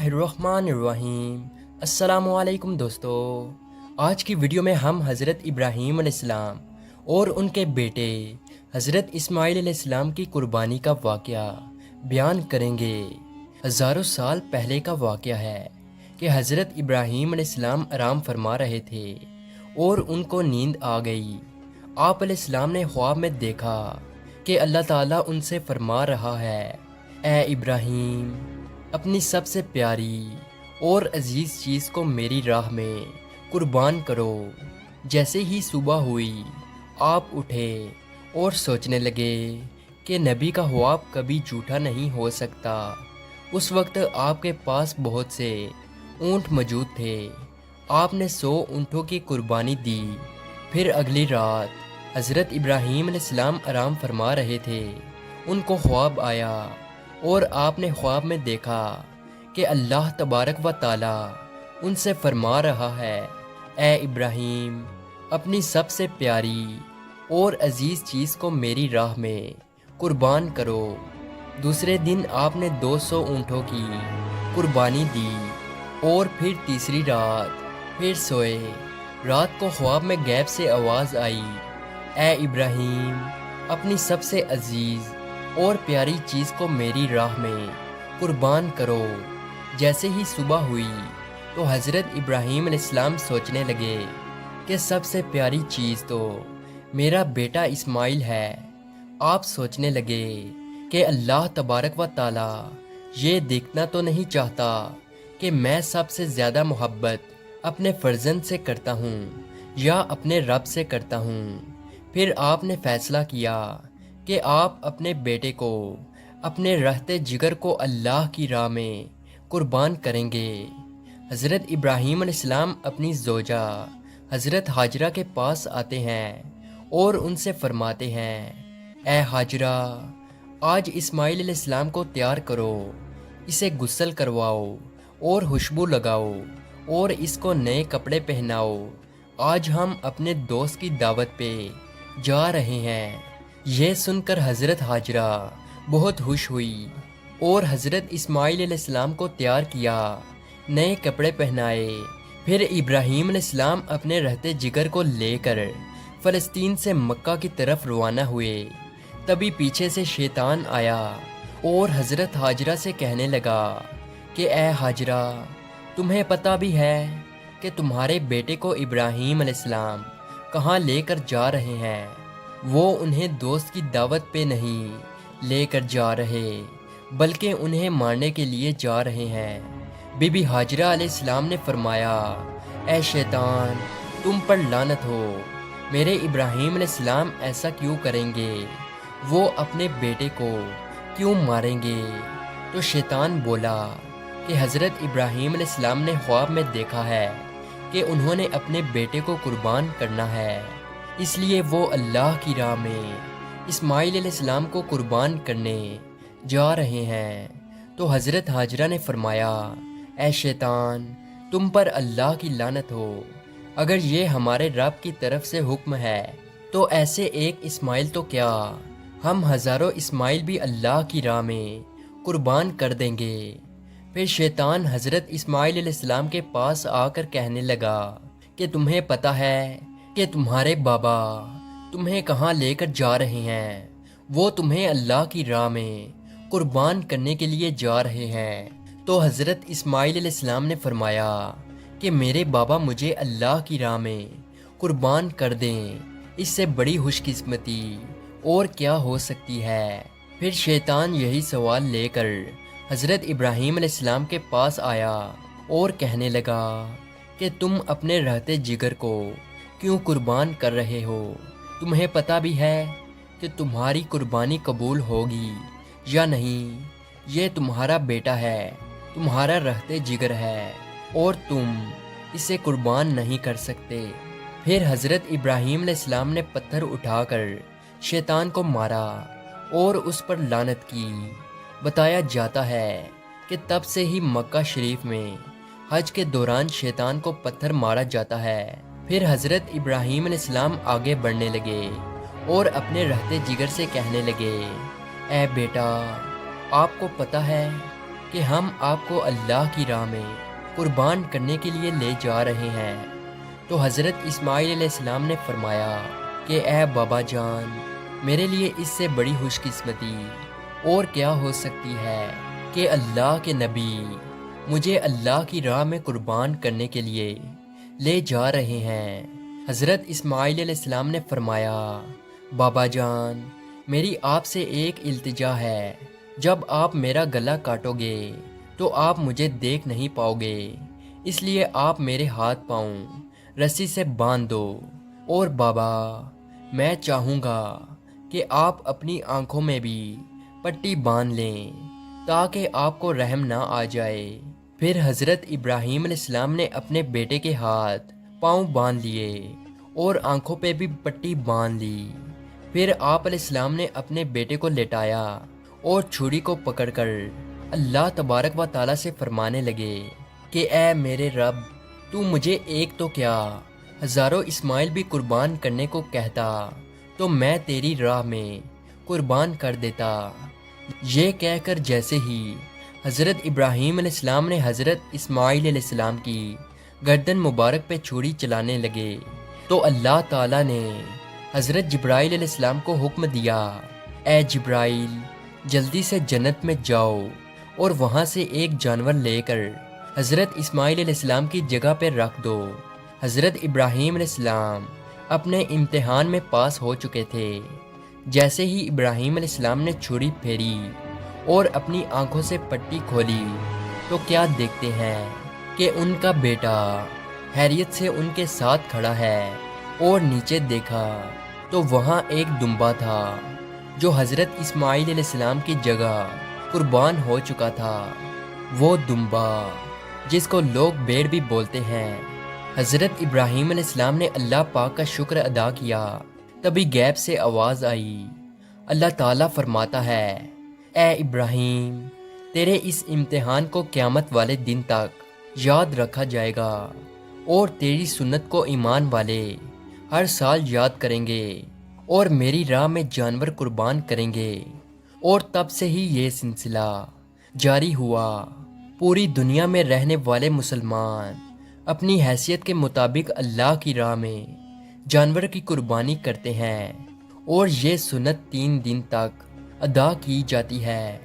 बिस्मिल्लाहिर्रहमानिर्रहीम। अस्सलामुअलैकुम दोस्तों, आज की वीडियो में हम हज़रत इब्राहीम अलैहिस्सलाम और उनके बेटे हज़रत इस्माइल अलैहिस्सलाम की कुर्बानी का वाक़या बयान करेंगे। हज़ारों साल पहले का वाक़या है कि हज़रत इब्राहीम अलैहिस्सलाम आराम फरमा रहे थे और उनको नींद आ गई। आप अलैहिस्सलाम ने ख्वाब में देखा कि अल्लाह ताला उनसे फरमा रहा है, ए इब्राहीम, अपनी सबसे प्यारी और अजीज़ चीज़ को मेरी राह में कुर्बान करो। जैसे ही सुबह हुई, आप उठे और सोचने लगे कि नबी का ख्वाब कभी झूठा नहीं हो सकता। उस वक्त आपके पास बहुत से ऊँट मौजूद थे। आपने 100 ऊँटों की कुर्बानी दी। फिर अगली रात हज़रत इब्राहीम अलैहिस्सलाम आराम फरमा रहे थे। उनको ख्वाब आया और आपने ख्वाब में देखा कि अल्लाह तबारक व ताला उनसे फरमा रहा है, ए इब्राहीम, अपनी सबसे प्यारी और अजीज़ चीज़ को मेरी राह में कुर्बान करो। दूसरे दिन आपने 200 ऊँटों की कुर्बानी दी और फिर तीसरी रात फिर सोए। रात को ख्वाब में गैब से आवाज़ आई, ए इब्राहीम, अपनी सबसे अजीज़ और प्यारी चीज़ को मेरी राह में कुर्बान करो। जैसे ही सुबह हुई तो हज़रत इब्राहीम अलैहिस्सलाम सोचने लगे कि सबसे प्यारी चीज़ तो मेरा बेटा इस्माइल है। आप सोचने लगे कि अल्लाह तबारक व ताला ये देखना तो नहीं चाहता कि मैं सबसे ज़्यादा मोहब्बत अपने फ़र्जंद से करता हूँ या अपने रब से करता हूँ। फिर आपने फ़ैसला किया कि आप अपने बेटे को, अपने रहते जिगर को अल्लाह की राह में कुर्बान करेंगे। हज़रत इब्राहीम अलैहिस्सलाम अपनी ज़ौजा हज़रत हाजरा के पास आते हैं और उनसे फरमाते हैं, ए हाजरा, आज इस्माइल अलैहिस्सलाम को तैयार करो, इसे गुस्ल करवाओ और खुशबू लगाओ और इसको नए कपड़े पहनाओ। आज हम अपने दोस्त की दावत पे जा रहे हैं। यह सुनकर हज़रत हाजरा बहुत खुश हुई और हज़रत इस्माइल अलैहिस्सलाम को तैयार किया, नए कपड़े पहनाए। फिर इब्राहीम अलैहिस्सलाम अपने रहते जिगर को लेकर फ़लस्तीन से मक्का की तरफ रवाना हुए। तभी पीछे से शैतान आया और हज़रत हाजरा से कहने लगा कि ए हाजरा, तुम्हें पता भी है कि तुम्हारे बेटे को इब्राहीम अलैहिस्सलाम कहाँ लेकर जा रहे हैं। वो उन्हें दोस्त की दावत पे नहीं लेकर जा रहे, बल्कि उन्हें मारने के लिए जा रहे हैं। बीबी हाजरा अलैहिस्सलाम ने फरमाया, ए शैतान, तुम पर लानत हो, मेरे इब्राहीम अलैहिस्सलाम ऐसा क्यों करेंगे? वो अपने बेटे को क्यों मारेंगे? तो शैतान बोला कि हज़रत इब्राहीम अलैहिस्सलाम ने ख्वाब में देखा है कि उन्होंने अपने बेटे को कुर्बान करना है, इसलिए वो अल्लाह की राह में इस्माइल अलैहिस्सलाम को कुर्बान करने जा रहे हैं। तो हज़रत हाजरा ने फरमाया, ए शैतान, तुम पर अल्लाह की लानत हो, अगर ये हमारे रब की तरफ से हुक्म है तो ऐसे एक इस्माइल तो क्या, हम हज़ारों इस्माइल भी अल्लाह की राह में कुर्बान कर देंगे। फिर शैतान हज़रत इस्माइल अलैहिस्सलाम के पास आकर कहने लगा कि तुम्हें पता है कि तुम्हारे बाबा तुम्हें कहाँ लेकर जा रहे हैं? वो तुम्हें अल्लाह की राह में कुर्बान करने के लिए जा रहे हैं। तो हज़रत इस्माइल अलैहिस्सलाम ने फरमाया कि मेरे बाबा मुझे अल्लाह की राह में कुर्बान कर दें, इससे बड़ी खुशकिस्मती और क्या हो सकती है। फिर शैतान यही सवाल लेकर हज़रत इब्राहीम अलैहिस्सलाम के पास आया और कहने लगा कि तुम अपने रहते जिगर को क्यों कुर्बान कर रहे हो? तुम्हें पता भी है कि तुम्हारी कुर्बानी कबूल होगी या नहीं? ये तुम्हारा बेटा है, तुम्हारा रहते जिगर है और तुम इसे कुर्बान नहीं कर सकते। फिर हज़रत इब्राहीम अलैहिस्सलाम ने पत्थर उठाकर शैतान को मारा और उस पर लानत की। बताया जाता है कि तब से ही मक्का शरीफ में हज के दौरान शैतान को पत्थर मारा जाता है। फिर हज़रत इब्राहीम अलैहिस्सलाम आगे बढ़ने लगे और अपने रहते जिगर से कहने लगे, ए बेटा, आपको पता है کہ ہم آپ کو اللہ کی راہ میں قربان کرنے کے لیے لے جا رہے ہیں۔ تو حضرت اسماعیل علیہ السلام نے فرمایا کہ اے بابا جان، میرے لیے اس سے بڑی خوش قسمتی اور کیا ہو سکتی ہے کہ اللہ کے نبی مجھے اللہ کی راہ میں قربان کرنے کے لیے لے جا رہے ہیں۔ حضرت اسماعیل علیہ السلام نے فرمایا، بابا جان، میری آپ سے ایک التجا ہے، جب آپ میرا گلا کاٹو گے تو آپ مجھے دیکھ نہیں پاؤ گے، اس لیے آپ میرے ہاتھ پاؤں رسی سے باندھ دو۔ اور بابا، میں چاہوں گا کہ آپ اپنی آنکھوں میں بھی پٹی باندھ لیں تاکہ آپ کو رحم نہ آ جائے۔ پھر حضرت ابراہیم علیہ السلام نے اپنے بیٹے کے ہاتھ پاؤں باندھ لیے اور آنکھوں پہ بھی پٹی باندھ لی۔ پھر آپ علیہ السلام نے اپنے بیٹے کو لٹایا اور چھری کو پکڑ کر اللہ تبارک و تعالیٰ سے فرمانے لگے کہ اے میرے رب، تو مجھے ایک تو کیا ہزاروں اسماعیل بھی قربان کرنے کو کہتا تو میں تیری راہ میں قربان کر دیتا۔ یہ کہہ کر جیسے ہی حضرت ابراہیم علیہ السلام نے حضرت اسماعیل علیہ السلام کی گردن مبارک پہ چھری چلانے لگے تو اللہ تعالیٰ نے حضرت جبرائیل علیہ السلام کو حکم دیا، اے جبرائیل، جلدی سے جنت میں جاؤ اور وہاں سے ایک جانور لے کر حضرت اسماعیل علیہ السلام کی جگہ پہ رکھ دو۔ حضرت ابراہیم علیہ السلام اپنے امتحان میں پاس ہو چکے تھے۔ جیسے ہی ابراہیم علیہ السلام نے چھری پھیری اور اپنی آنکھوں سے پٹی کھولی تو کیا دیکھتے ہیں کہ ان کا بیٹا حیرت سے ان کے ساتھ کھڑا ہے، اور نیچے دیکھا تو وہاں ایک دمبا تھا جو حضرت اسماعیل علیہ السلام کی جگہ قربان ہو چکا تھا۔ وہ دمبا جس کو لوگ بھیڑ بھی بولتے ہیں۔ حضرت ابراہیم علیہ السلام نے اللہ پاک کا شکر ادا کیا، تبھی غیب سے آواز آئی۔ اللہ تعالیٰ فرماتا ہے، اے ابراہیم، تیرے اس امتحان کو قیامت والے دن تک یاد رکھا جائے گا، اور تیری سنت کو ایمان والے ہر سال یاد کریں گے اور میری راہ میں جانور قربان کریں گے۔ اور تب سے ہی یہ سلسلہ جاری ہوا۔ پوری دنیا میں رہنے والے مسلمان اپنی حیثیت کے مطابق اللہ کی راہ میں جانور کی قربانی کرتے ہیں، اور یہ سنت 3 دن تک ادا کی جاتی ہے۔